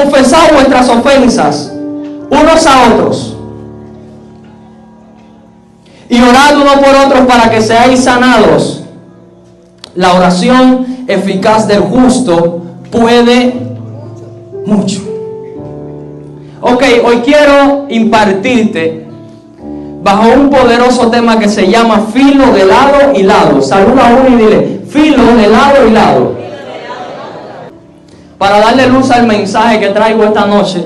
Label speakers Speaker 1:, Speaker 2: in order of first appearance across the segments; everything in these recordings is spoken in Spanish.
Speaker 1: confesad vuestras ofensas unos a otros y orad uno por otros para que seáis sanados. La oración eficaz del justo puede mucho. Ok, hoy quiero impartirte bajo un poderoso tema que se llama filo de lado y lado. Saluda a uno y dile, filo de lado y lado. Para darle luz al mensaje que traigo esta noche,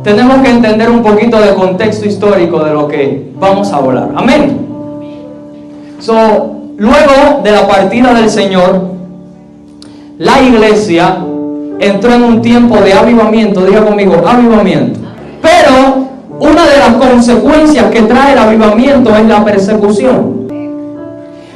Speaker 1: tenemos que entender un poquito de contexto histórico de lo que vamos a hablar. Amén. Luego de la partida del Señor, la iglesia entró en un tiempo de avivamiento. Diga conmigo, avivamiento. Pero una de las consecuencias que trae el avivamiento es la persecución.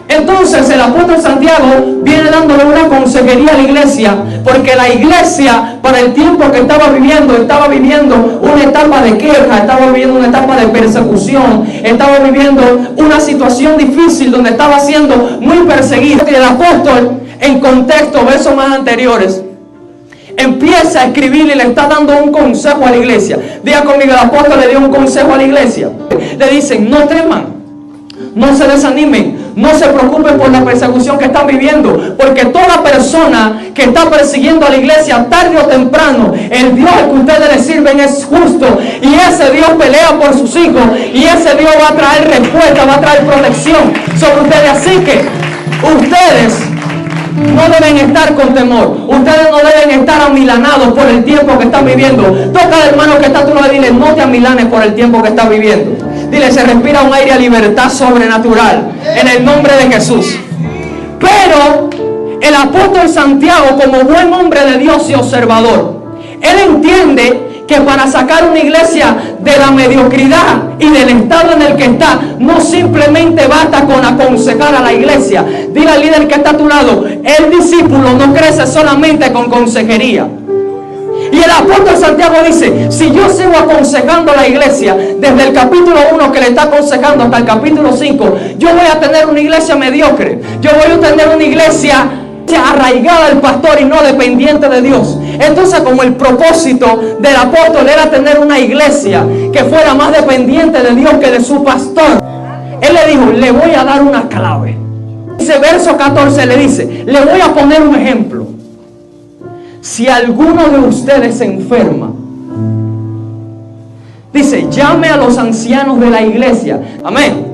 Speaker 1: Entonces el apóstol Santiago viene dándole una consejería a la iglesia, porque la iglesia, para el tiempo que estaba viviendo una etapa de queja, estaba viviendo una etapa de persecución, estaba viviendo una situación difícil donde estaba siendo muy perseguido. Y el apóstol, en contexto, versos más anteriores, empieza a escribir y le está dando un consejo a la iglesia. Diga conmigo, el apóstol le dio un consejo a la iglesia. Le dicen, no teman, no se desanimen, no se preocupen por la persecución que están viviendo, porque toda persona que está persiguiendo a la iglesia, tarde o temprano, el Dios al que ustedes le sirven es justo, y ese Dios pelea por sus hijos, y ese Dios va a traer respuesta, va a traer protección sobre ustedes. Así que ustedes no deben estar con temor, ustedes no deben estar amilanados por el tiempo que están viviendo. Toca al hermano que está a tu lado y dile, no te amilanes por el tiempo que estás viviendo. Dile, se respira un aire a libertad sobrenatural en el nombre de Jesús. Pero el apóstol Santiago, como buen hombre de Dios y observador, él entiende que para sacar una iglesia de la mediocridad y del estado en el que está, no simplemente basta con aconsejar a la iglesia. Dile al líder que está a tu lado, el discípulo no crece solamente con consejería. Y el apóstol Santiago dice, si yo sigo aconsejando a la iglesia desde el capítulo 1 que le está aconsejando hasta el capítulo 5, yo voy a tener una iglesia mediocre. Yo voy a tener una iglesia arraigada al pastor y no dependiente de Dios. Entonces, como el propósito del apóstol era tener una iglesia que fuera más dependiente de Dios que de su pastor, él le dijo, le voy a dar una clave. Ese verso 14 le dice, le voy a poner un ejemplo. Si alguno de ustedes se enferma, dice, llame a los ancianos de la iglesia. Amén.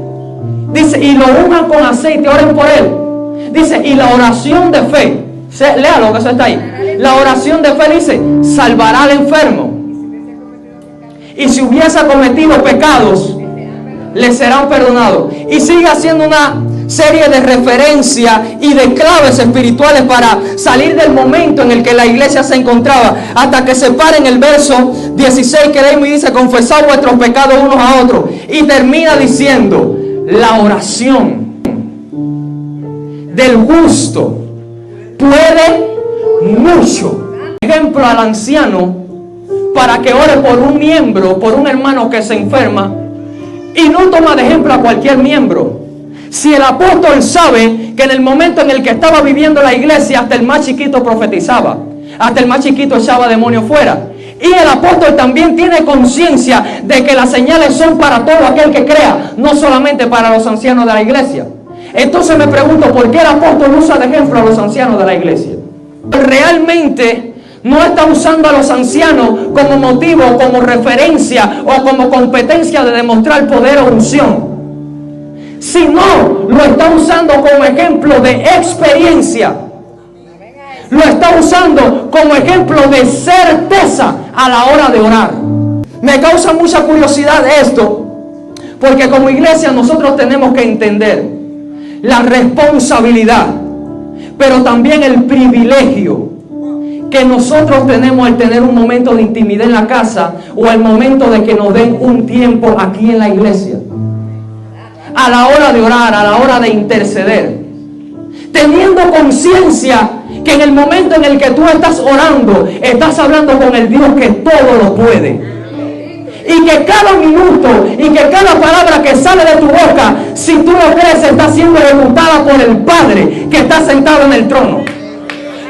Speaker 1: Dice, y lo unjan con aceite, oren por él. Dice, y la oración de fe, lea lo que eso está ahí. La oración de fe dice, salvará al enfermo. Y si hubiese cometido pecados, le serán perdonados. Y sigue haciendo una serie de referencias y de claves espirituales para salir del momento en el que la iglesia se encontraba, hasta que se para en el verso 16 que leímos y dice, confesad vuestros pecados unos a otros, y termina diciendo, la oración del justo puede mucho. Ejemplo al anciano para que ore por un miembro, por un hermano que se enferma, y no toma de ejemplo a cualquier miembro. Si el apóstol sabe que en el momento en el que estaba viviendo la iglesia, hasta el más chiquito profetizaba, hasta el más chiquito echaba demonios fuera. Y el apóstol también tiene conciencia de que las señales son para todo aquel que crea, no solamente para los ancianos de la iglesia. Entonces me pregunto, ¿por qué el apóstol usa de ejemplo a los ancianos de la iglesia? Realmente no está usando a los ancianos como motivo, como referencia o como competencia de demostrar poder o unción, sino lo está usando como ejemplo de experiencia. Lo está usando como ejemplo de certeza a la hora de orar. Me causa mucha curiosidad esto, porque como iglesia nosotros tenemos que entender la responsabilidad, pero también el privilegio que nosotros tenemos al tener un momento de intimidad en la casa, o el momento de que nos den un tiempo aquí en la iglesia, a la hora de orar, a la hora de interceder, teniendo conciencia que en el momento en el que tú estás orando, estás hablando con el Dios que todo lo puede, y que cada minuto y que cada palabra que sale de tu boca, si tú lo crees, está siendo ejecutada por el Padre que está sentado en el trono.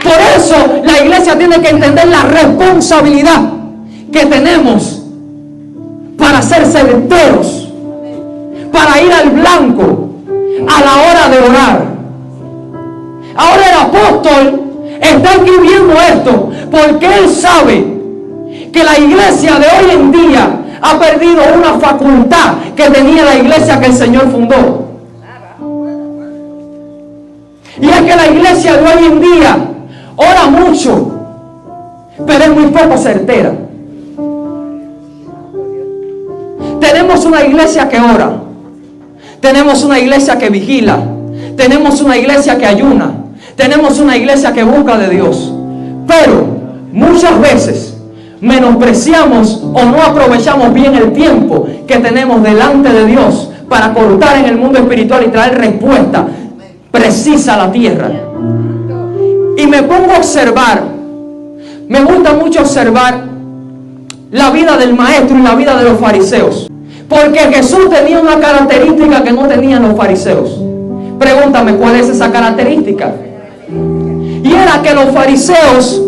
Speaker 1: Por eso la iglesia tiene que entender la responsabilidad que tenemos para ser certeros, para ir al blanco a la hora de orar. Ahora el apóstol está escribiendo esto porque él sabe que la iglesia de hoy en día ha perdido una facultad que tenía la iglesia que el Señor fundó. Y es que la iglesia de hoy en día ora mucho, pero es muy poco certera. Tenemos una iglesia que ora, tenemos una iglesia que vigila, tenemos una iglesia que ayuna, tenemos una iglesia que busca de Dios, pero muchas veces menospreciamos o no aprovechamos bien el tiempo que tenemos delante de Dios para cortar en el mundo espiritual y traer respuesta precisa a la tierra. Y me pongo a observar, me gusta mucho observar la vida del maestro y la vida de los fariseos, porque Jesús tenía una característica que no tenían los fariseos. Pregúntame, ¿cuál es esa característica? Y era que los fariseos,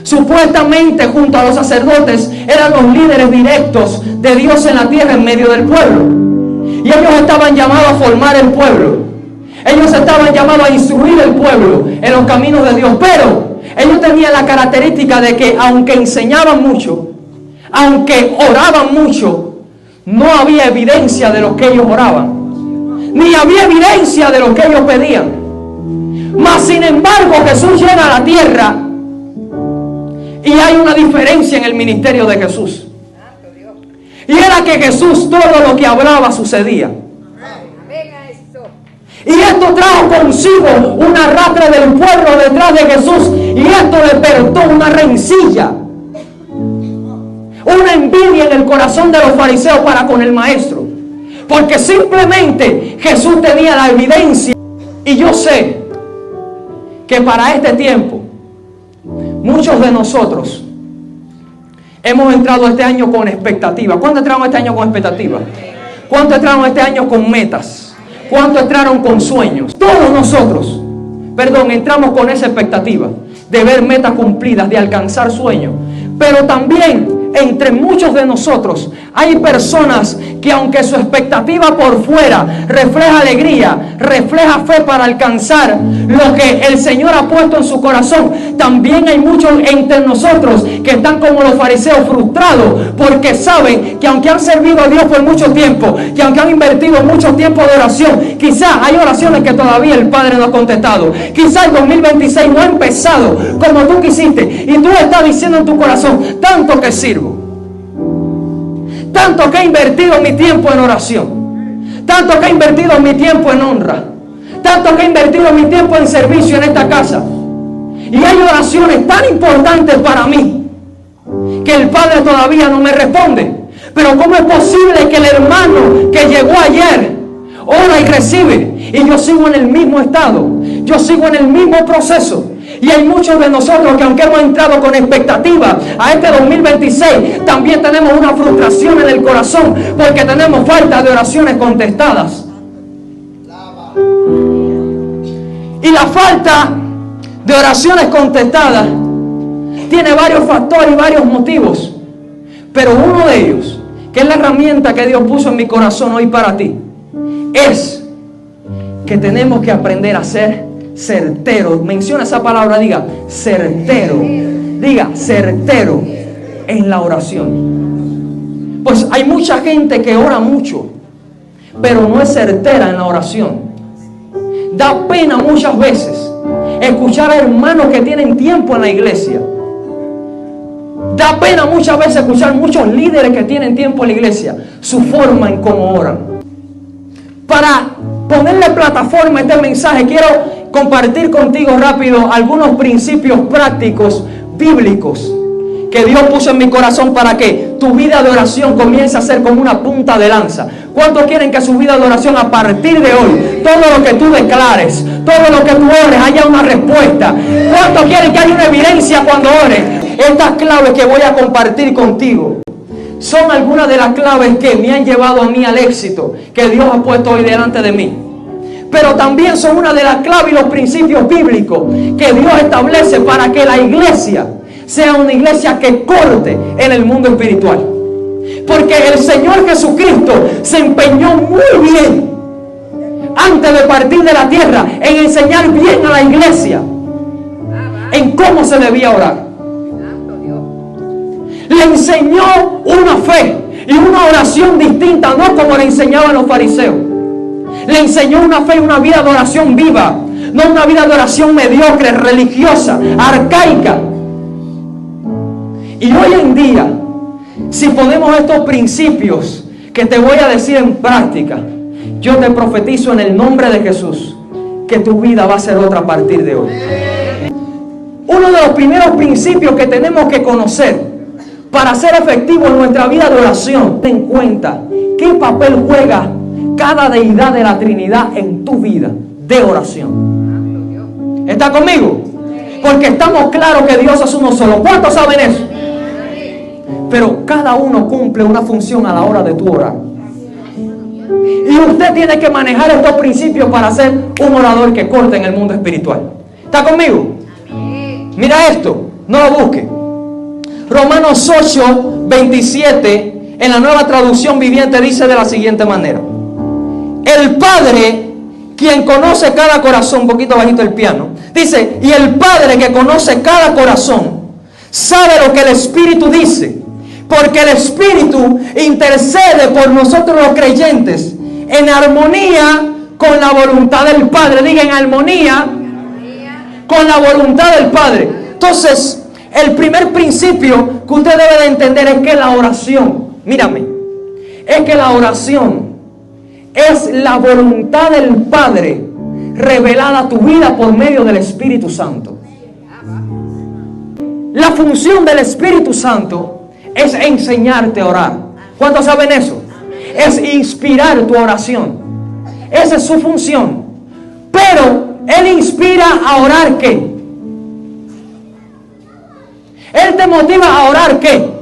Speaker 1: supuestamente junto a los sacerdotes, eran los líderes directos de Dios en la tierra en medio del pueblo. Y ellos estaban llamados a formar el pueblo. Ellos estaban llamados a instruir el pueblo en los caminos de Dios. Pero ellos tenían la característica de que aunque enseñaban mucho, aunque oraban mucho, no había evidencia de lo que ellos oraban, ni había evidencia de lo que ellos pedían. Mas sin embargo Jesús llega a la tierra y hay una diferencia en el ministerio de Jesús. Y era que Jesús todo lo que hablaba sucedía. Y esto trajo consigo un arrastre del pueblo detrás de Jesús. Y esto despertó una rencilla, una envidia en el corazón de los fariseos para con el maestro. Porque simplemente Jesús tenía la evidencia. Y yo sé que para este tiempo muchos de nosotros hemos entrado este año con expectativa. ¿Cuántos entraron este año con expectativa? ¿Cuántos entraron este año con metas? ¿Cuántos entraron con sueños? Todos nosotros, entramos con esa expectativa de ver metas cumplidas, de alcanzar sueños. Pero también entre muchos de nosotros hay personas que aunque su expectativa por fuera refleja alegría, refleja fe para alcanzar lo que el Señor ha puesto en su corazón, también hay muchos entre nosotros que están como los fariseos, frustrados porque saben que aunque han servido a Dios por mucho tiempo, que aunque han invertido mucho tiempo de oración, quizás hay oraciones que todavía el Padre no ha contestado, quizás el 2026 no ha empezado como tú quisiste y tú estás diciendo en tu corazón: tanto que sirvo, tanto que he invertido mi tiempo en oración, tanto que he invertido mi tiempo en honra, tanto que he invertido mi tiempo en servicio en esta casa, y hay oraciones tan importantes para mí que el Padre todavía no me responde. Pero ¿cómo es posible que el hermano que llegó ayer ora y recibe y yo sigo en el mismo estado, yo sigo en el mismo proceso? Y hay muchos de nosotros que aunque hemos entrado con expectativa a este 2026, también tenemos una frustración en el corazón porque tenemos falta de oraciones contestadas. Y la falta de oraciones contestadas tiene varios factores y varios motivos. Pero uno de ellos, que es la herramienta que Dios puso en mi corazón hoy para ti, es que tenemos que aprender a ser certero. Menciona esa palabra, diga certero. Diga certero en la oración. Pues hay mucha gente que ora mucho, pero no es certera en la oración. Da pena muchas veces escuchar a hermanos que tienen tiempo en la iglesia. Da pena muchas veces escuchar muchos líderes que tienen tiempo en la iglesia, su forma en cómo oran. Para ponerle plataforma a este mensaje, quiero compartir contigo rápido algunos principios prácticos bíblicos que Dios puso en mi corazón para que tu vida de oración comience a ser como una punta de lanza. ¿Cuántos quieren que su vida de oración a partir de hoy, todo lo que tú declares, todo lo que tú ores, haya una respuesta? ¿Cuántos quieren que haya una evidencia cuando ores? Estas claves que voy a compartir contigo son algunas de las claves que me han llevado a mí al éxito que Dios ha puesto hoy delante de mí. pero también son una de las claves y los principios bíblicos que Dios establece para que la iglesia sea una iglesia que corte en el mundo espiritual. Porque el Señor Jesucristo se empeñó muy bien antes de partir de la tierra en enseñar bien a la iglesia en cómo se debía orar. Le enseñó una fe y una oración distinta, no como le enseñaban los fariseos. Le enseñó una fe y una vida de oración viva, no una vida de oración mediocre, religiosa, arcaica. Y hoy en día, si ponemos estos principios que te voy a decir en práctica, yo te profetizo en el nombre de Jesús que tu vida va a ser otra a partir de hoy. Uno de los primeros principios que tenemos que conocer para ser efectivos en nuestra vida de oración, ten en cuenta qué papel juega cada deidad de la Trinidad en tu vida de oración. ¿Está conmigo? Porque estamos claros que Dios es uno solo. ¿Cuántos saben eso? Pero cada uno cumple una función a la hora de tu orar. Y usted tiene que manejar estos principios para ser un orador que corte en el mundo espiritual. ¿Está conmigo? Mira esto, no lo busque. Romanos 8, 27, en la Nueva Traducción Viviente dice de la siguiente manera: el Padre, quien conoce cada corazón, un poquito bajito el piano, dice, y el Padre que conoce cada corazón, sabe lo que el Espíritu dice, porque el Espíritu intercede por nosotros los creyentes en armonía con la voluntad del Padre. Diga, en armonía con la voluntad del Padre. Entonces, el primer principio que usted debe de entender es que la oración, mírame, es que la oración es la voluntad del Padre revelada a tu vida por medio del Espíritu Santo. La función del Espíritu Santo es enseñarte a orar. ¿Cuántos saben eso? Es inspirar tu oración. Esa es su función. Pero Él inspira a orar ¿qué? Él te motiva a orar ¿qué?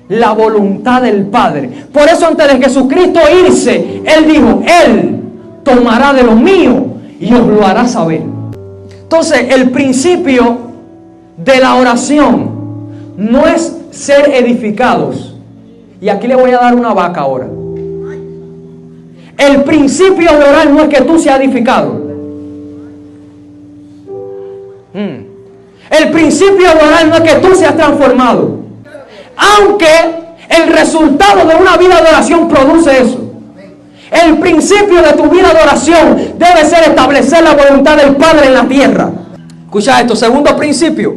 Speaker 1: La voluntad del Padre. Por eso antes de Jesucristo irse, Él dijo, Él tomará de lo mío y os lo hará saber. Entonces, el principio de la oración no es ser edificados. Y aquí le voy a dar una vaca ahora. El principio de orar no es que tú seas edificado. El principio de orar no es que tú seas transformado. Aunque el resultado de una vida de oración produce eso. El principio de tu vida de oración debe ser establecer la voluntad del Padre en la tierra. Escucha esto, segundo principio.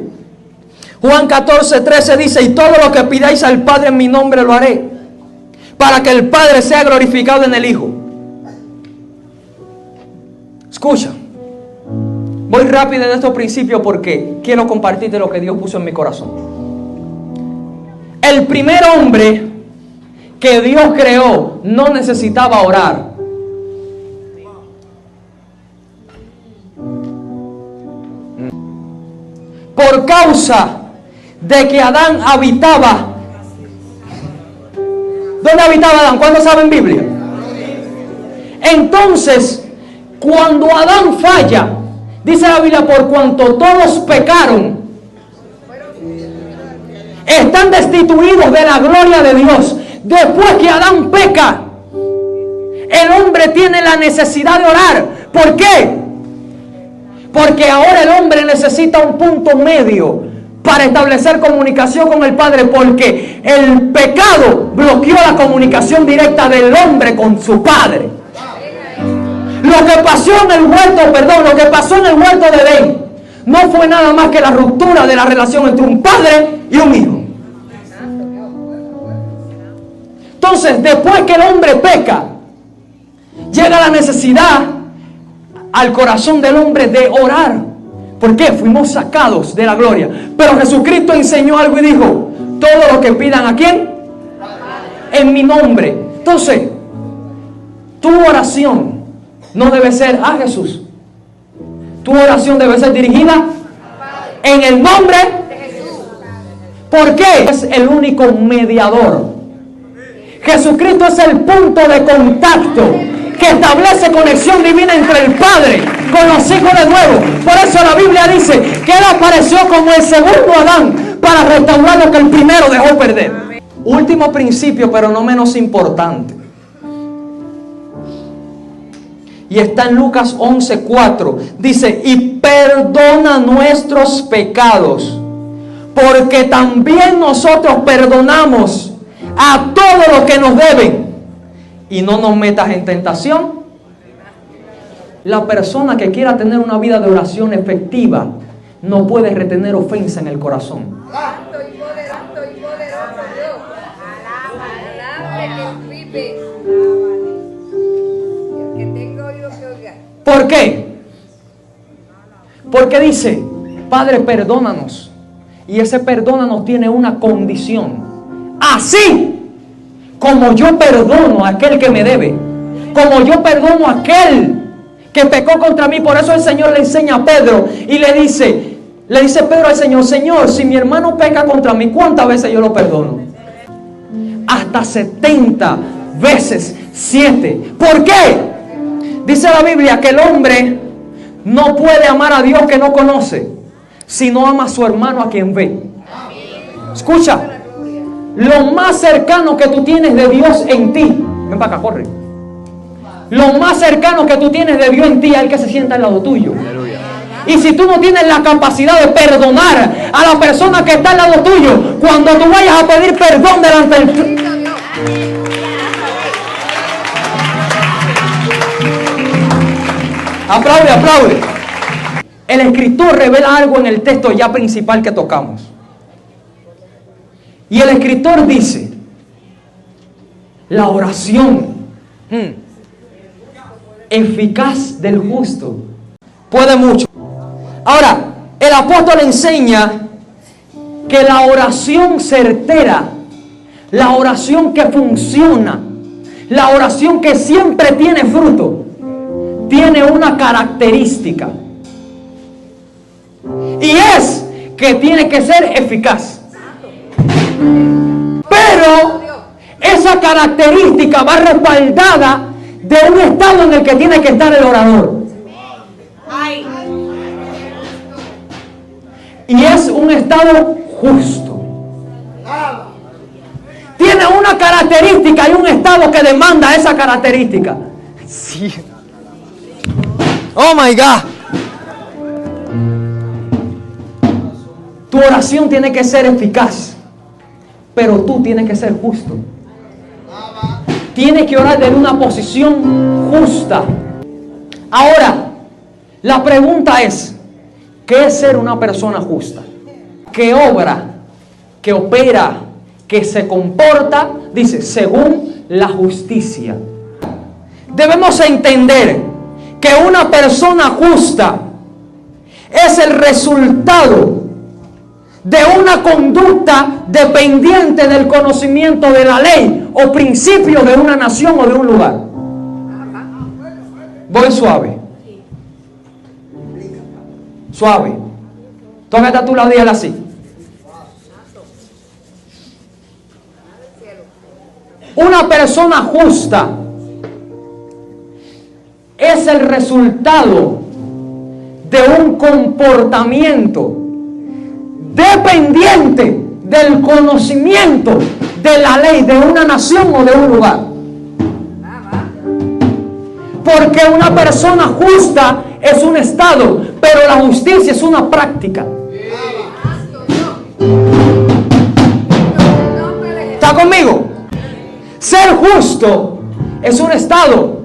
Speaker 1: Juan 14:13 dice, y todo lo que pidáis al Padre en mi nombre lo haré, para que el Padre sea glorificado en el Hijo. Escucha, voy rápido en estos principios porque quiero compartirte lo que Dios puso en mi corazón. El primer hombre que Dios creó no necesitaba orar. Por causa de que Adán habitaba. ¿Dónde habitaba Adán? ¿Cuándo saben Biblia? Entonces, cuando Adán falla, dice la Biblia, por cuanto todos pecaron, están destituidos de la gloria de Dios. Después que Adán peca, el hombre tiene la necesidad de orar. ¿Por qué? Porque ahora el hombre necesita un punto medio para establecer comunicación con el Padre, porque el pecado bloqueó la comunicación directa del hombre con su Padre. Lo que pasó en el huerto de Edén no fue nada más que la ruptura de la relación entre un padre y un hijo. Entonces, después que el hombre peca, llega la necesidad al corazón del hombre de orar. ¿Por qué? Fuimos sacados de la gloria. Pero Jesucristo enseñó algo y dijo, todo lo que pidan, ¿a quién? En mi nombre. Entonces, tu oración no debe ser a Jesús. Tu oración debe ser dirigida en el nombre de Jesús. ¿Por qué? Es el único mediador. Jesucristo es el punto de contacto que establece conexión divina entre el Padre con los hijos de nuevo. Por eso la Biblia dice que Él apareció como el segundo Adán para restaurar lo que el primero dejó perder. Último principio, pero no menos importante. Y está en Lucas 11:4. Dice, y perdona nuestros pecados, porque también nosotros perdonamos a todos los que nos deben. Y no nos metas en tentación. La persona que quiera tener una vida de oración efectiva no puede retener ofensa en el corazón.
Speaker 2: Santo y poderoso Dios. Alábale, que vive. El que tenga oído que oiga.
Speaker 1: ¿Por qué? Porque dice, Padre, perdónanos. Y ese perdónanos tiene una condición. Así como yo perdono a aquel que me debe, como yo perdono a aquel que pecó contra mí. Por eso el Señor le enseña a Pedro y le dice Pedro al Señor, Señor, si mi hermano peca contra mí, ¿cuántas veces yo lo perdono? Hasta 70 veces 7. ¿Por qué? Dice la Biblia que el hombre no puede amar a Dios que no conoce, si no ama a su hermano a quien ve. Escucha. Lo más cercano que tú tienes de Dios en ti, ven para acá, corre. Lo más cercano que tú tienes de Dios en ti es el que se sienta al lado tuyo. Y si tú no tienes la capacidad de perdonar a la persona que está al lado tuyo, cuando tú vayas a pedir perdón delante del... Aplaude, aplaude. El escritor revela algo en el texto ya principal que tocamos. Y el escritor dice, la oración eficaz del justo puede mucho. Ahora, el apóstol enseña que la oración certera, la oración que funciona, la oración que siempre tiene fruto, tiene una característica. Y es que tiene que ser eficaz. Pero esa característica va respaldada de un estado en el que tiene que estar el orador. Y es un estado justo. Tiene una característica y un estado que demanda esa característica. Sí. Oh my God. Tu oración tiene que ser eficaz, pero tú tienes que ser justo. Tienes que orar desde una posición justa. Ahora, la pregunta es, ¿qué es ser una persona justa? Que obra, que opera, que se comporta, dice, según la justicia. Debemos entender que una persona justa es el resultado de una conducta dependiente del conocimiento de la ley o principio de una nación o de un lugar. Voy suave. Suave. Tócate a tu lado y dígale así. Una persona justa es el resultado de un comportamiento dependiente del conocimiento de la ley de una nación o de un lugar. Porque una persona justa es un estado, pero la justicia es una práctica. ¿Está conmigo? Ser justo es un estado,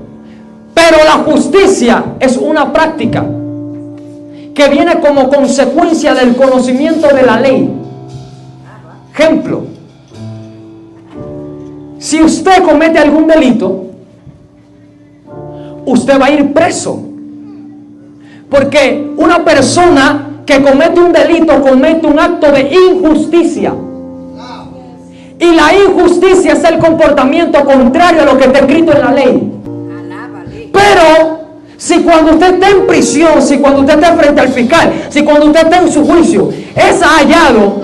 Speaker 1: pero la justicia es una práctica que viene como consecuencia del conocimiento de la ley. Ejemplo, si usted comete algún delito, usted va a ir preso. Porque una persona que comete un delito comete un acto de injusticia. Y la injusticia es el comportamiento contrario a lo que está escrito en la ley. Pero si cuando usted está en prisión, si cuando usted está frente al fiscal, si cuando usted está en su juicio, es hallado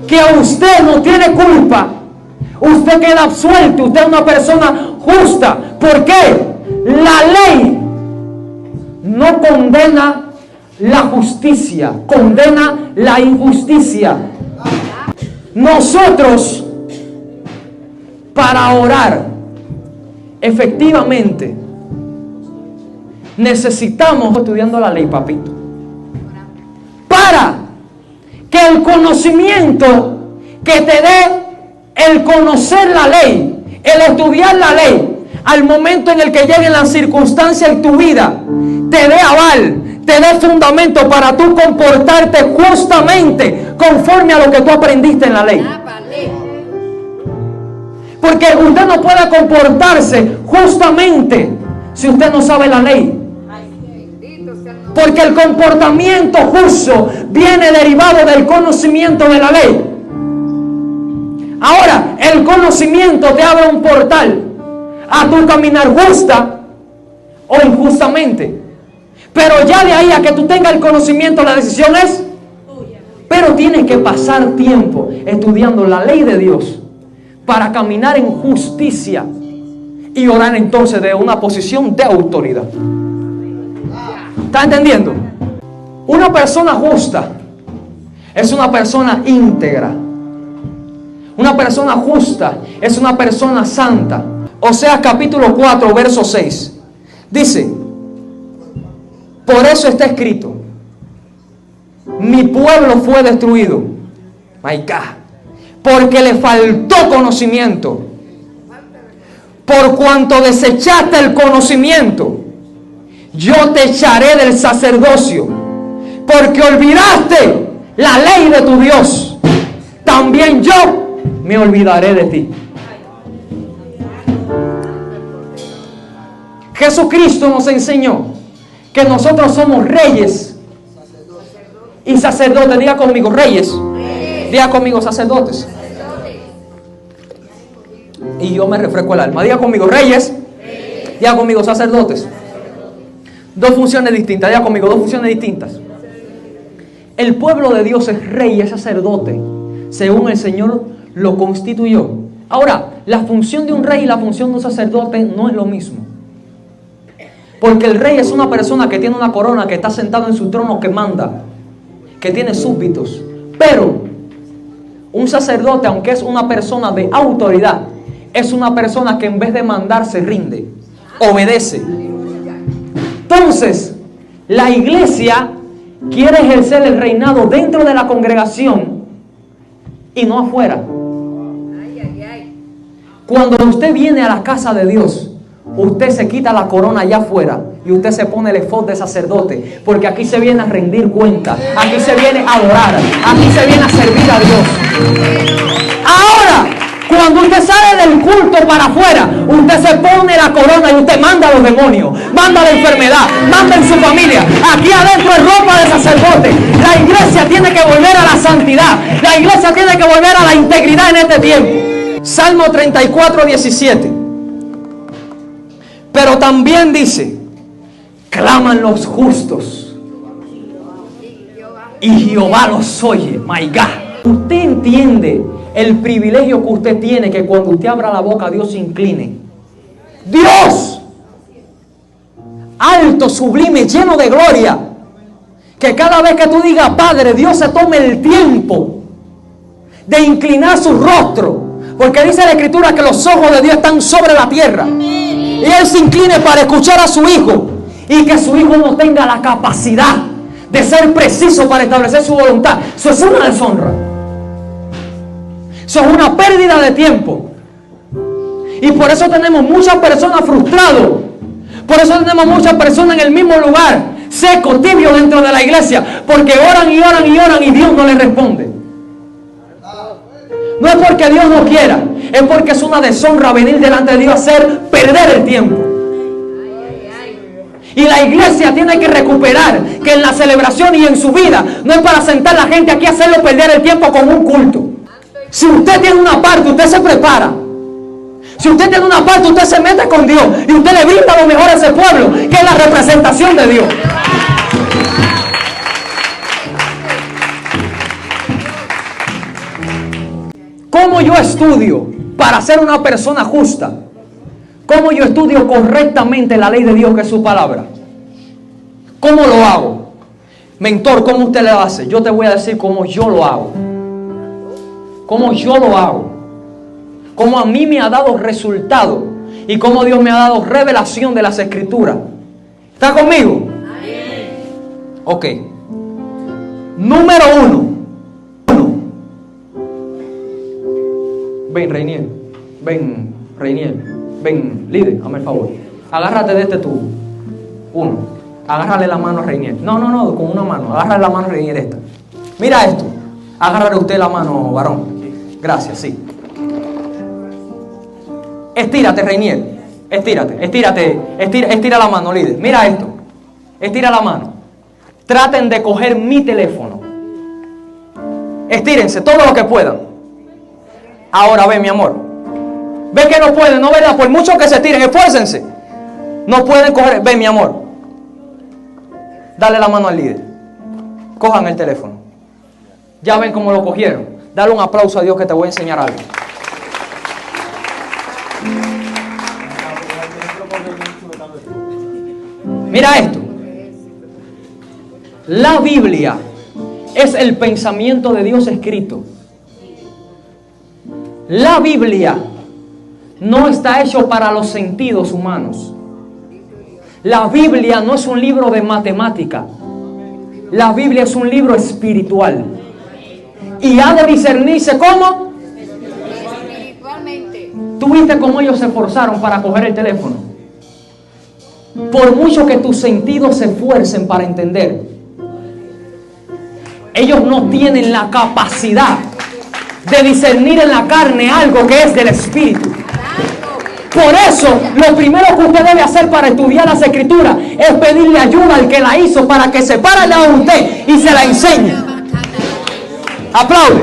Speaker 1: que usted no tiene culpa, usted queda absuelto, usted es una persona justa. ¿Por qué? La ley no condena la justicia, condena la injusticia. Nosotros, para orar efectivamente, necesitamos estudiando la ley, papito, para que el conocimiento que te dé el conocer la ley, el estudiar la ley, al momento en el que lleguen las circunstancias en tu vida, te dé aval, te dé fundamento para tú comportarte justamente conforme a lo que tú aprendiste en la ley. Porque usted no puede comportarse justamente si usted no sabe la ley. Porque el comportamiento justo viene derivado del conocimiento de la ley. Ahora, el conocimiento te abre un portal a tu caminar justa o injustamente. Pero ya de ahí a que tú tengas el conocimiento, la decisión es tuya. Pero tienes que pasar tiempo estudiando la ley de Dios para caminar en justicia y orar entonces de una posición de autoridad. ¿Está entendiendo? Una persona justa es una persona íntegra. Una persona justa es una persona santa. Oseas capítulo 4, verso 6. Dice: por eso está escrito, mi pueblo fue destruido. My God. Porque le faltó conocimiento. Por cuanto desechaste el conocimiento, yo te echaré del sacerdocio. Porque olvidaste la ley de tu Dios, también yo me olvidaré de ti. Jesucristo nos enseñó que nosotros somos reyes y sacerdotes. Diga conmigo, reyes. Diga conmigo, sacerdotes. Y yo me refresco el alma. Diga conmigo, reyes. Diga conmigo, sacerdotes. Dos funciones distintas. Diga conmigo, dos funciones distintas. El pueblo de Dios es rey y es sacerdote, según el Señor lo constituyó. Ahora, la función de un rey y la función de un sacerdote no es lo mismo. Porque el rey es una persona que tiene una corona, que está sentado en su trono, que manda, que tiene súbditos. Pero un sacerdote, aunque es una persona de autoridad, es una persona que en vez de mandar se rinde, obedece. Entonces, la iglesia quiere ejercer el reinado dentro de la congregación y no afuera. Cuando usted viene a la casa de Dios, usted se quita la corona allá afuera y usted se pone el efod de sacerdote, porque aquí se viene a rendir cuenta, aquí se viene a adorar, aquí se viene a servir a Dios. Ahora, cuando usted sale del culto para afuera, usted se pone la corona y usted manda a los demonios, manda la enfermedad, manda en su familia. Aquí adentro es ropa de sacerdote. La iglesia tiene que volver a la santidad, la iglesia tiene que volver a la integridad en este tiempo. Salmo 34, 17. Pero también dice: claman los justos y Jehová los oye. My God. Usted entiende el privilegio que usted tiene, que cuando usted abra la boca, Dios se incline. Dios, alto, sublime, lleno de gloria, que cada vez que tú digas Padre, Dios se tome el tiempo de inclinar su rostro, porque dice la Escritura que los ojos de Dios están sobre la tierra, y Él se incline para escuchar a su Hijo, y que su Hijo no tenga la capacidad de ser preciso para establecer su voluntad. Eso es una deshonra. Eso es una pérdida de tiempo. Y por eso tenemos muchas personas frustradas. Por eso tenemos muchas personas en el mismo lugar, seco, tibio dentro de la iglesia, porque oran y oran y oran y Dios no les responde. No es porque Dios no quiera, es porque es una deshonra venir delante de Dios a hacer perder el tiempo. Y la iglesia tiene que recuperar que en la celebración y en su vida no es para sentar a la gente aquí a hacerlo perder el tiempo con un culto. Si usted tiene una parte, usted se prepara. Si usted tiene una parte, usted se mete con Dios y usted le brinda lo mejor a ese pueblo, que es la representación de Dios. ¿Cómo yo estudio para ser una persona justa? ¿Cómo yo estudio correctamente la ley de Dios, que es su palabra? ¿Cómo lo hago? Mentor, ¿cómo usted lo hace? Yo te voy a decir cómo yo lo hago. Cómo yo lo hago. Cómo a mí me ha dado resultado. Y cómo Dios me ha dado revelación de las Escrituras. ¿Está conmigo? Ok. Número 1. Ven, Reinier. Ven, Reinier. Ven, líder, hazme el favor. Agárrate de este tubo. 1. Agárrale la mano a Reinier. No, con una mano. Agárrale la mano a Reinier esta. Mira esto. Agárrale usted la mano, varón. Gracias, sí. Estírate, Reinier. Estira la mano, líder. Mira esto. Estira la mano. Traten de coger mi teléfono. Estírense todo lo que puedan. Ahora ve, mi amor. Ve que no pueden, ¿no, verdad? Por mucho que se tiren, esfuércense. No pueden coger. Ve, mi amor. Dale la mano al líder. Cojan el teléfono. Ya ven cómo lo cogieron. Dale un aplauso a Dios, que te voy a enseñar algo. Mira esto. La Biblia es el pensamiento de Dios escrito. La Biblia no está hecho para los sentidos humanos. La Biblia no es un libro de matemática. La Biblia es un libro espiritual. Y ha de discernirse ¿cómo?
Speaker 2: Espiritualmente.
Speaker 1: ¿Tú viste cómo ellos se esforzaron para coger el teléfono? Por mucho que tus sentidos se esfuercen para entender, ellos no tienen la capacidad de discernir en la carne algo que es del Espíritu. Por eso, lo primero que usted debe hacer para estudiar las Escrituras es pedirle ayuda al que la hizo, para que se pare al lado de usted y se la enseñe. Aplaude.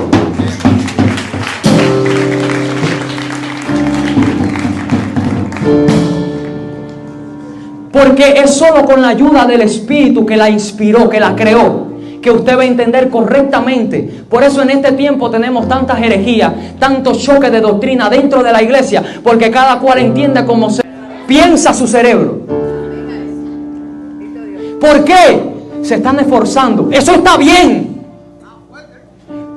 Speaker 1: Porque es solo con la ayuda del Espíritu que la inspiró, que la creó, que usted va a entender correctamente. Por eso en este tiempo tenemos tantas herejías, tantos choques de doctrina dentro de la iglesia, porque cada cual entiende cómo se piensa su cerebro. ¿Por qué? Se están esforzando. Eso está bien,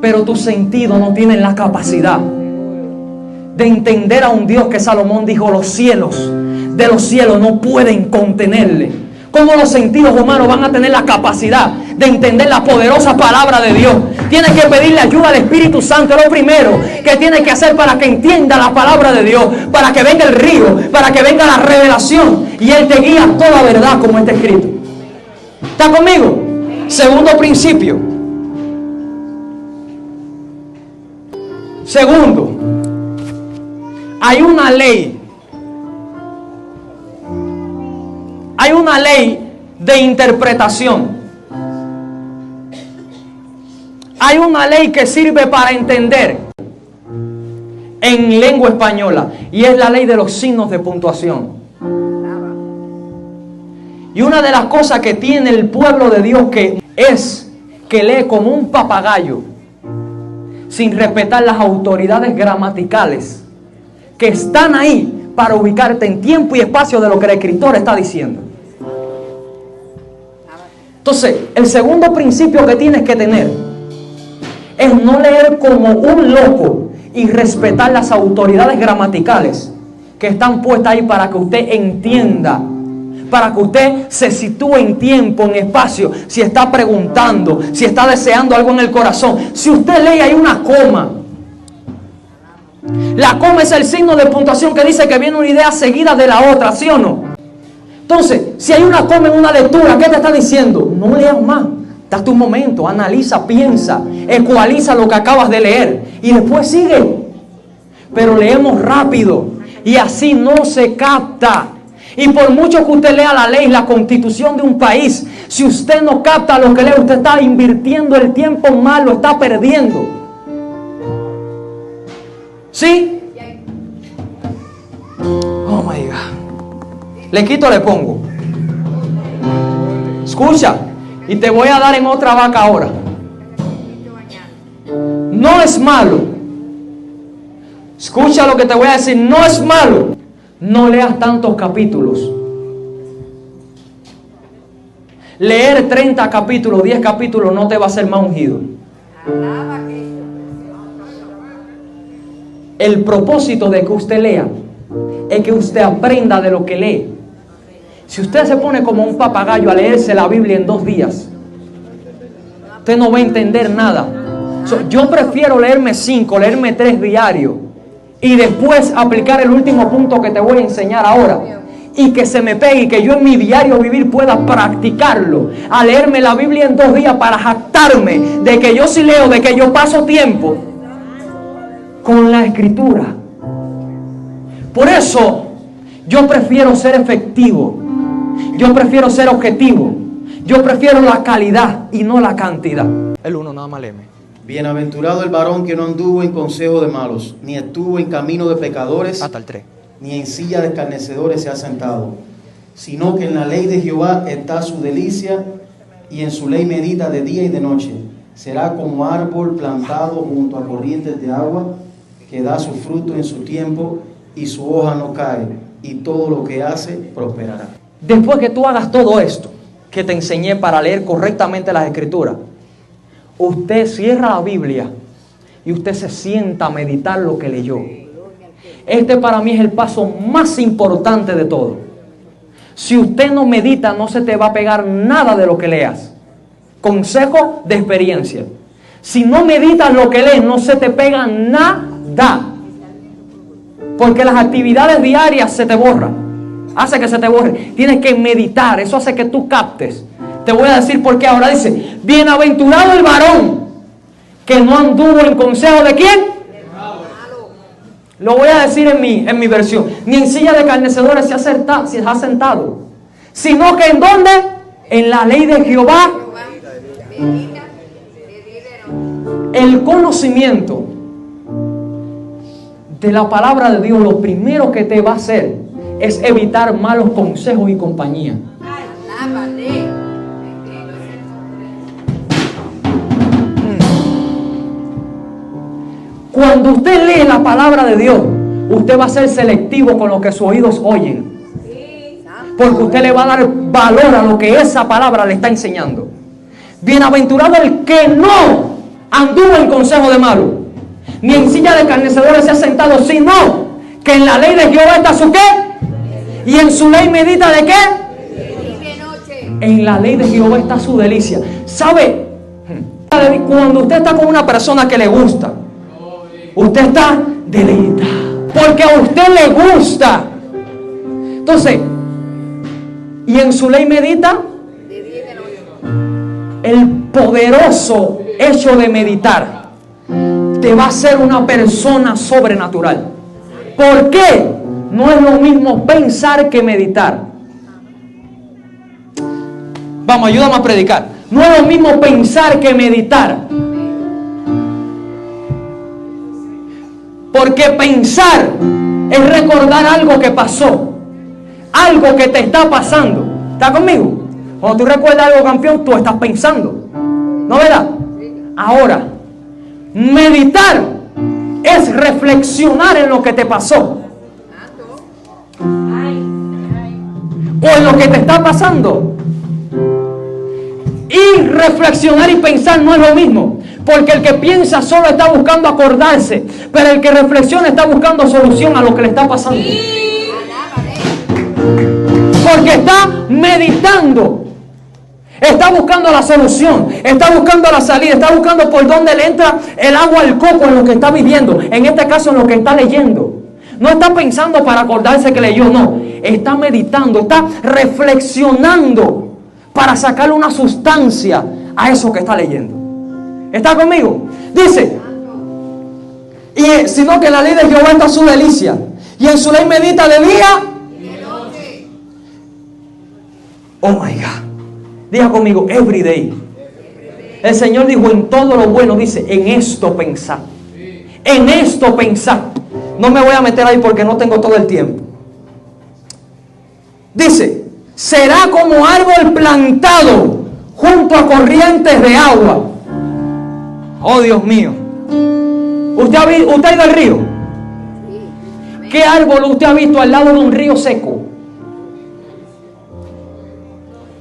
Speaker 1: pero tus sentidos no tienen la capacidad de entender a un Dios que Salomón dijo: los cielos de los cielos no pueden contenerle. ¿Cómo los sentidos humanos van a tener la capacidad de entender la poderosa palabra de Dios? Tienes que pedirle ayuda al Espíritu Santo. Es lo primero que tienes que hacer para que entienda la palabra de Dios, para que venga el río, para que venga la revelación y Él te guía a toda verdad, como está escrito. ¿Está conmigo? Segundo principio. Segundo, hay una ley. Hay una ley de interpretación. Hay una ley que sirve para entender en lengua española, y es la ley de los signos de puntuación. Y una de las cosas que tiene el pueblo de Dios que es que lee como un papagayo, sin respetar las autoridades gramaticales que están ahí para ubicarte en tiempo y espacio de lo que el escritor está diciendo. Entonces, el segundo principio que tienes que tener es no leer como un loco y respetar las autoridades gramaticales que están puestas ahí para que usted entienda, para que usted se sitúe en tiempo, en espacio, si está preguntando, si está deseando algo en el corazón. Si usted lee ahí una coma, la coma es el signo de puntuación que dice que viene una idea seguida de la otra, ¿sí o no? Entonces, si hay una coma en una lectura, ¿qué te está diciendo? No leas más. Date un momento, analiza, piensa, ecualiza lo que acabas de leer y después sigue. Pero leemos rápido y así no se capta. Y por mucho que usted lea la ley, la constitución de un país, si usted no capta lo que lee, usted está invirtiendo el tiempo mal, lo está perdiendo. ¿Sí? Oh my God. ¿Le quito o le pongo? Escucha, y te voy a dar en otra vaca ahora. No es malo. Escucha lo que te voy a decir. No es malo no leas tantos capítulos. Leer 30 capítulos, 10 capítulos no te va a hacer más ungido.
Speaker 2: Alaba a Cristo.
Speaker 1: El propósito de que usted lea es que usted aprenda de lo que lee. Si usted se pone como un papagayo a leerse la Biblia en 2 días, usted no va a entender nada. Yo prefiero leerme 5, leerme 3 diarios y después aplicar el último punto que te voy a enseñar ahora, y que se me pegue y que yo en mi diario vivir pueda practicarlo, a leerme la Biblia en 2 días para jactarme de que yo sí leo, de que yo paso tiempo con la Escritura. Por eso yo prefiero ser efectivo, yo prefiero ser objetivo, yo prefiero la calidad y no la cantidad. El 1 nada más léeme.
Speaker 3: Bienaventurado el varón que no anduvo en consejo de malos, ni estuvo en camino de pecadores,
Speaker 1: Hasta el 3.
Speaker 3: ni en silla de escarnecedores se ha sentado, sino que en la ley de Jehová está su delicia, y en su ley medita de día y de noche. Será como árbol plantado junto a corrientes de agua, que da su fruto en su tiempo, y su hoja no cae, y todo lo que hace prosperará.
Speaker 1: Después que tú hagas todo esto que te enseñé para leer correctamente las Escrituras, usted cierra la Biblia y usted se sienta a meditar lo que leyó. Este para mí es el paso más importante de todo. Si usted no medita, no se te va a pegar nada de lo que leas. Consejo de experiencia. Si no meditas lo que lees, no se te pega nada. Porque las actividades diarias se te borran. Hace que se te borre. Tienes que meditar. Eso hace que tú captes. Te voy a decir por qué. Ahora dice: bienaventurado el varón que no anduvo en consejo de ¿quién? Lo voy a decir en mi versión. Ni en silla de escarnecedores se ha sentado, sino que ¿en dónde? En la ley de Jehová.
Speaker 2: Medita de día y de noche.
Speaker 1: El conocimiento de la palabra de Dios, lo primero que te va a hacer es evitar malos consejos y compañía.
Speaker 2: Alábale.
Speaker 1: Cuando usted lee la palabra de Dios, usted va a ser selectivo con lo que sus oídos oyen. Porque usted le va a dar valor a lo que esa palabra le está enseñando. Bienaventurado el que no anduvo en consejo de malo, ni en silla de escarnecedores se ha sentado, sino que en la ley de Jehová está su ¿qué? Y en su ley medita ¿de qué?
Speaker 2: De día y de noche.
Speaker 1: En la ley de Jehová está su delicia. ¿Sabe? Cuando usted está con una persona que le gusta, usted está deleitado, porque a usted le gusta. Entonces, y en su ley medita.
Speaker 2: De día y de noche.
Speaker 1: El poderoso hecho de meditar te va a hacer una persona sobrenatural. ¿Por qué? No es lo mismo pensar que meditar. Vamos, ayúdame a predicar. No es lo mismo pensar que meditar. Porque pensar es recordar algo que pasó, algo que te está pasando. ¿Está conmigo? Cuando tú recuerdas algo, campeón, tú estás pensando, ¿no verdad? Ahora, meditar es reflexionar en lo que te pasó o en lo que te está pasando. Y reflexionar y pensar no es lo mismo. Porque el que piensa solo está buscando acordarse, pero el que reflexiona está buscando solución a lo que le está pasando. Porque está meditando, está buscando la solución, está buscando la salida, está buscando por dónde le entra el agua al coco en lo que está viviendo. En este caso, en lo que está leyendo. No está pensando para acordarse que leyó, no. Está meditando, está reflexionando para sacarle una sustancia a eso que está leyendo. ¿Está conmigo? Dice, y sino que en la ley de Jehová está su delicia, y en su ley medita de día y de noche. Oh my God. Diga conmigo, every day. El Señor dijo, en todo lo bueno, dice, en esto pensar. En esto pensar. No me voy a meter ahí porque no tengo todo el tiempo. Dice, será como árbol plantado junto a corrientes de agua. Oh Dios mío. ¿Usted ha ido al río? ¿Qué árbol usted ha visto al lado de un río seco?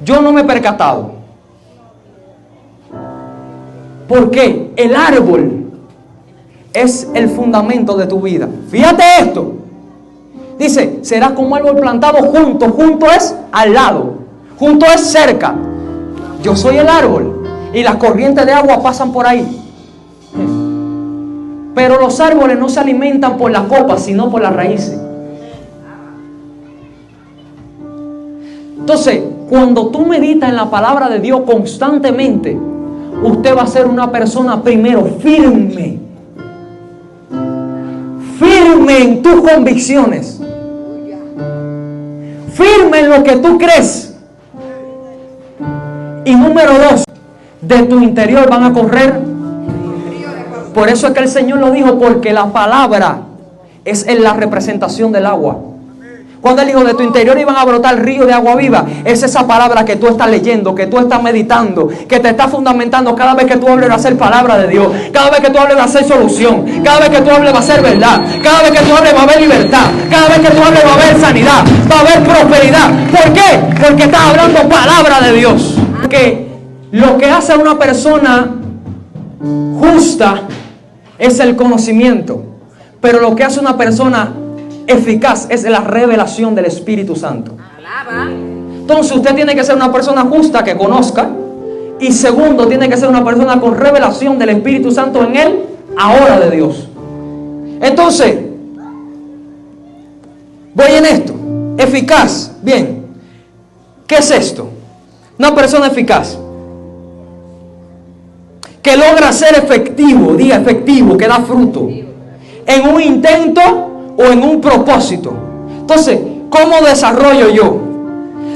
Speaker 1: Yo no me he percatado. ¿Por qué? El árbol es el fundamento de tu vida. Fíjate esto. Dice, serás como árbol plantado junto. Junto es al lado. Junto es cerca. Yo soy el árbol. Y las corrientes de agua pasan por ahí. Pero los árboles no se alimentan por la copa, sino por las raíces. Entonces, cuando tú meditas en la palabra de Dios constantemente, usted va a ser una persona primero firme. Firme en tus convicciones. Firme en lo que tú crees. Y número 2, de tu interior van a correr. Por eso es que el Señor lo dijo, porque la palabra es la representación del agua. Cuando Él dijo, de tu interior iban a brotar ríos de agua viva, es esa palabra que tú estás leyendo, que tú estás meditando, que te está fundamentando cada vez que tú hables de hacer palabra de Dios, cada vez que tú hables de hacer solución, cada vez que tú hables va a ser verdad, cada vez que tú hables va a haber libertad, cada vez que tú hables va a haber sanidad, va a haber prosperidad. ¿Por qué? Porque estás hablando palabra de Dios. Porque lo que hace a una persona justa es el conocimiento, pero lo que hace una persona eficaz es la revelación del Espíritu Santo. Entonces usted tiene que ser una persona justa que conozca, y segundo, tiene que ser una persona con revelación del Espíritu Santo en él, ahora de Dios. Entonces, voy en esto, eficaz. Bien, ¿qué es esto? Una persona eficaz que logra ser efectivo, diga efectivo, que da fruto en un intento o en un propósito. Entonces, ¿cómo desarrollo yo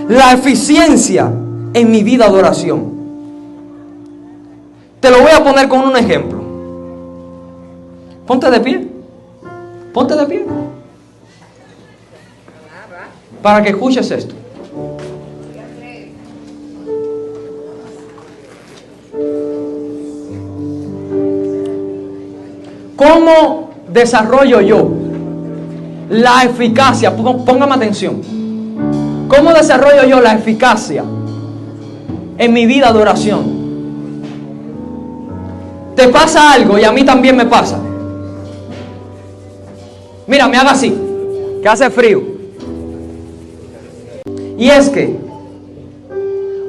Speaker 1: la eficiencia en mi vida de oración? Te lo voy a poner con un ejemplo. Ponte de pie. Ponte de pie. Para que escuches esto. ¿Cómo desarrollo yo la eficacia? Póngame atención. ¿Cómo desarrollo yo la eficacia en mi vida de oración? Te pasa algo y a mí también me pasa. Mira, me haga así, que hace frío. Y es que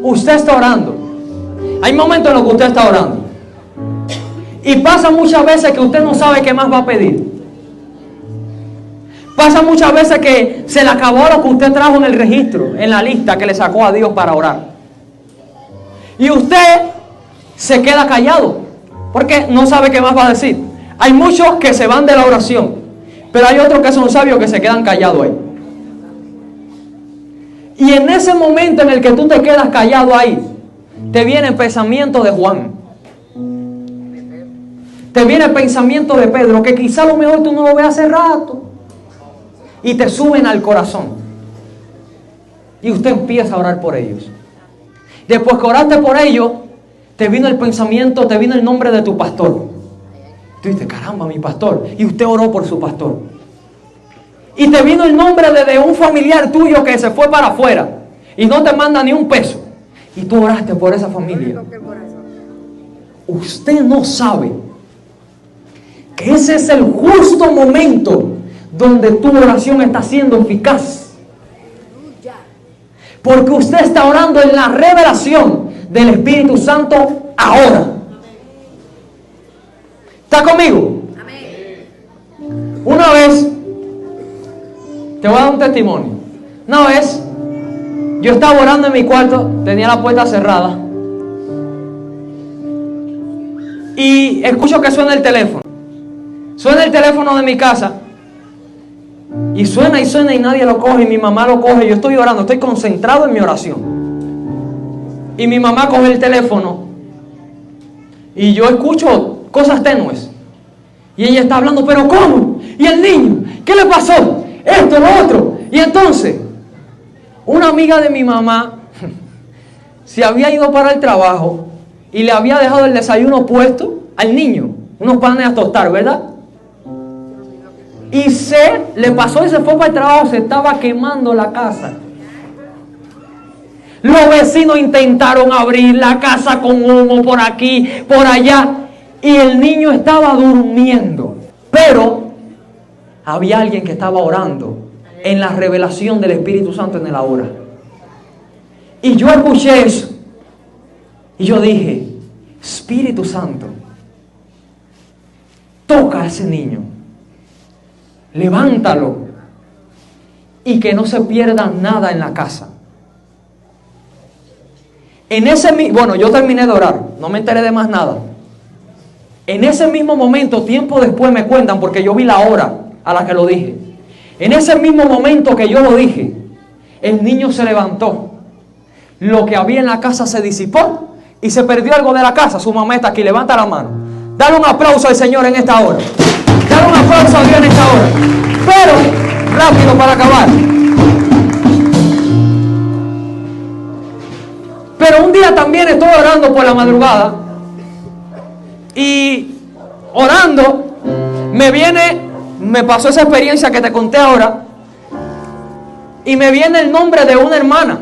Speaker 1: usted está orando. Hay momentos en los que usted está orando. Y pasa muchas veces que usted no sabe qué más va a pedir. Pasa muchas veces que se le acabó lo que usted trajo en el registro, en la lista que le sacó a Dios para orar. Y usted se queda callado, porque no sabe qué más va a decir. Hay muchos que se van de la oración, pero hay otros que son sabios que se quedan callados ahí. Y en ese momento en el que tú te quedas callado ahí, te viene el pensamiento de Juan. Te viene el pensamiento de Pedro, que quizá a lo mejor tú no lo ves hace rato. Y te suben al corazón. Y usted empieza a orar por ellos. Después que oraste por ellos, te vino el pensamiento, te vino el nombre de tu pastor. Tú dices, caramba, mi pastor. Y usted oró por su pastor. Y te vino el nombre de un familiar tuyo que se fue para afuera y no te manda ni un peso. Y tú oraste por esa familia. Usted no sabe que ese es el justo momento donde tu oración está siendo eficaz. Porque usted está orando en la revelación del Espíritu Santo ahora. ¿Está conmigo? Una vez, te voy a dar un testimonio. Una vez, yo estaba orando en mi cuarto, tenía la puerta cerrada. Y escucho que suena el teléfono. Suena el teléfono de mi casa. Y suena y nadie lo coge. Y mi mamá lo coge. Yo estoy orando, estoy concentrado en mi oración. Y mi mamá coge el teléfono. Y yo escucho cosas tenues. Y ella está hablando, pero ¿cómo? ¿Y el niño? ¿Qué le pasó? Esto, lo otro. Y entonces, una amiga de mi mamá se había ido para el trabajo y le había dejado el desayuno puesto al niño. Unos panes a tostar, ¿verdad? Y se le pasó y se fue para el trabajo. Se estaba quemando la casa. Los vecinos intentaron abrir la casa con humo por aquí, por allá. Y el niño estaba durmiendo. Pero había alguien que estaba orando en la revelación del Espíritu Santo en la hora. Y yo escuché eso. Y yo dije, Espíritu Santo, toca a ese niño. Levántalo. Y que no se pierda nada en la casa. Bueno, yo terminé de orar. No me enteré de más nada. En ese mismo momento, tiempo después me cuentan, porque yo vi la hora a la que lo dije. En ese mismo momento que yo lo dije, el niño se levantó. Lo que había en la casa se disipó y se perdió algo de la casa. Su mamá está aquí, levanta la mano. Dale un aplauso al Señor en esta hora. Dale un aplauso a Dios en esta hora. Pero, rápido para acabar. Pero un día también estoy orando por la madrugada. Y orando, me pasó esa experiencia que te conté ahora. Y me viene el nombre de una hermana.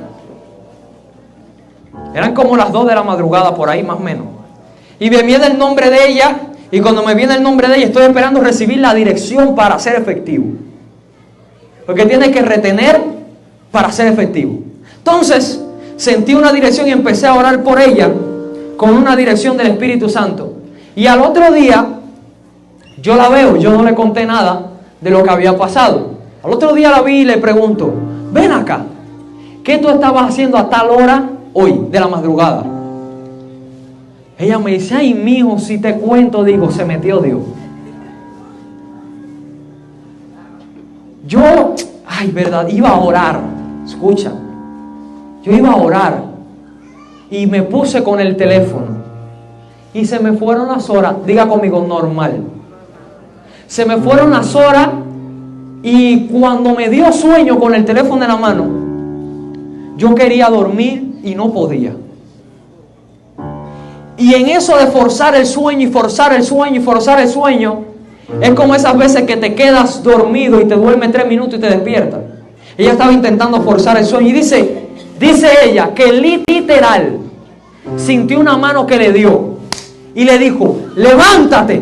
Speaker 1: Eran como las 2 de la madrugada, por ahí más o menos. Y me viene el nombre de ella. Y cuando me viene el nombre de ella, estoy esperando recibir la dirección para ser efectivo. Porque tiene que retener para ser efectivo. Entonces, sentí una dirección y empecé a orar por ella con una dirección del Espíritu Santo. Y al otro día, yo la veo, yo no le conté nada de lo que había pasado. Al otro día la vi y le pregunto, ven acá, ¿qué tú estabas haciendo a tal hora hoy, de la madrugada? Ella me dice, ay, mijo, si te cuento, digo, se metió Dios. Yo, ay, verdad, iba a orar, escucha, yo iba a orar y me puse con el teléfono y se me fueron las horas, diga conmigo, normal. Se me fueron las horas y cuando me dio sueño con el teléfono en la mano, yo quería dormir y no podía. Y en eso de forzar el sueño y forzar el sueño y forzar el sueño, es como esas veces que te quedas dormido y te duermes 3 minutos y te despiertas. Ella estaba intentando forzar el sueño y dice ella que literal sintió una mano que le dio y le dijo, levántate.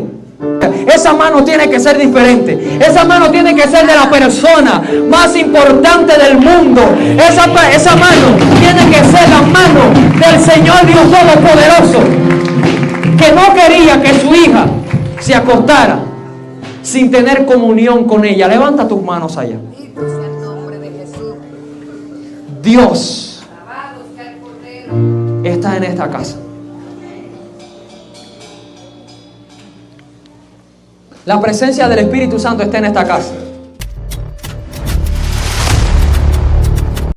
Speaker 1: Esa mano tiene que ser diferente. Esa mano tiene que ser de la persona más importante del mundo. Esa mano tiene que ser la mano del Señor Dios Todopoderoso, que no quería que su hija se acostara sin tener comunión con ella. Levanta tus manos allá.
Speaker 2: Bendito sea el nombre de Jesús.
Speaker 1: Dios
Speaker 2: Alabado sea el Cordero.
Speaker 1: está en esta casa. La presencia del Espíritu Santo está en esta casa.